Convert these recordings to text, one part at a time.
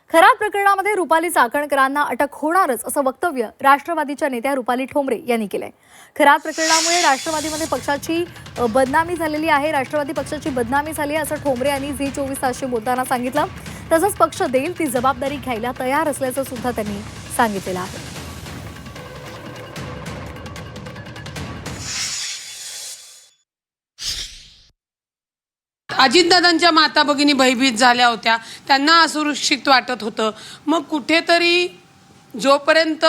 खराब प्रकरणामध्ये रुपाली चाकणकरांना अटक होणारच असं वक्तव्य राष्ट्रवादीच्या नेत्या रुपाली ठोंबरे यांनी केलंय। खराब प्रकरणामुळे राष्ट्रवादीमध्ये पक्षाची बदनामी झालेली आहे, राष्ट्रवादी पक्षाची बदनामी झाली आहे असं ठोंबरे यांनी झी 24 तासशी बोलताना सांगितलं। तसंच पक्ष देईल ती जबाबदारी घ्यायला तयार असल्याचं सुद्धा त्यांनी सांगितलेलं आहे। अजितदादांच्या माता भगिनी भयभीत झाल्या होत्या, त्यांना असुरक्षित वाटत होतं। मग कुठेतरी जोपर्यंत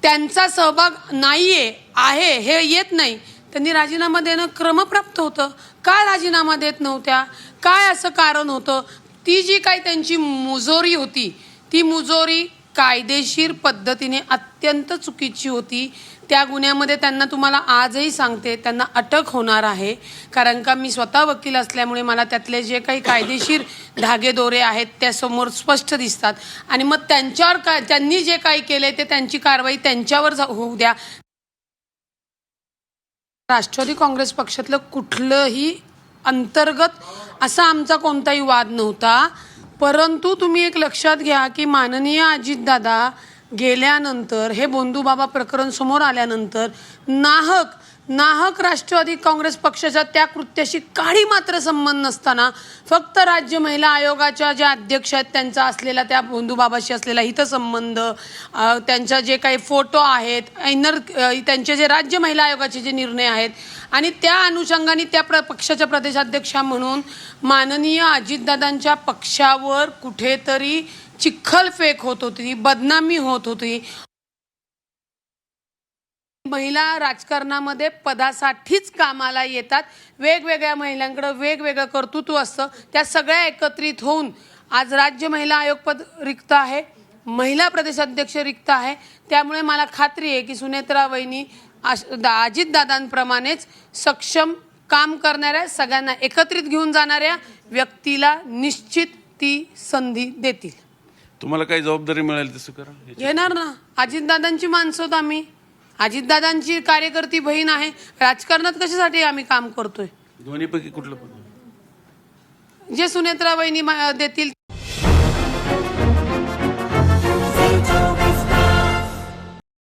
त्यांचा सहभाग नाहीये आहे हे येत नाही, त्यांनी राजीनामा देणं क्रमप्राप्त होतं। का राजीनामा देत नव्हत्या? काय असं कारण होतं? ती जी काही त्यांची मुजोरी होती, ती मुजोरी कायदेशीर पद्धतीने अत्यंत चुकीची होती। त्या गुन्ह्यामध्ये त्यांना तुम्हाला आजही सांगते त्यांना अटक होणार आहे, कारण का मी स्वतः वकील असल्यामुळे मला त्यातले जे काही कायदेशीर धागेदोरे आहेत त्या समोर स्पष्ट दिसतात। आणि मग त्यांच्यावर त्यांनी जे काही केले ते त्यांची कारवाई त्यांच्यावर होऊ द्या। राष्ट्रवादी काँग्रेस पक्षातलं कुठलंही अंतर्गत असा आमचा कोणताही वाद नव्हता, परंतु तुम्ही एक लक्षात घ्या की माननीय अजितदादा गेल्यानंतर हे बोंधूबाबा प्रकरण समोर आल्यानंतर नाहक राष्ट्रवादी काँग्रेस पक्षाच्या त्या कृत्याशी काही मात्र संबंध नसताना फक्त राज्य महिला आयोगाच्या ज्या अध्यक्ष आहेत त्यांचा असलेला त्या बोंधूबाबाशी असलेला हितसंबंध, त्यांच्या जे काही फोटो आहेत, त्यांचे जे राज्य महिला आयोगाचे जे निर्णय आहेत आणि त्या अनुषंगाने त्या पक्षाच्या प्रदेशाध्यक्षा म्हणून माननीय अजितदादांच्या पक्षावर कुठेतरी चिखलफेक होत होती, बदनामी होत होती। महिला राजकारणामध्ये पदासाठीच कामाला येतात, वेगवेगळ्या महिलांकडे वेगवेगळं कर्तृत्व असतं, त्या सगळ्या एकत्रित होऊन आज राज्य महिला आयोग पद रिक्त आहे, महिला प्रदेशाध्यक्ष रिक्त आहे। त्यामुळे मला खात्री आहे की सुनेत्रा वहिनी अजितदादांप्रमाणेच सक्षम काम करणाऱ्या, सगळ्यांना एकत्रित घेऊन जाणाऱ्या व्यक्तीला निश्चित ती संधी देतील। तुम्हाला काही जबाबदारी मिळेल तसं करा, येणार ना। अजितदादांची माणसं होत आम्ही, अजितदादांची कार्यकर्ती बहीण आहे। राजकारणात कशासाठी आम्ही काम करतोय? दोन्हीपैकी कुठलं पण जे सुनेत्रा वहिनी देतील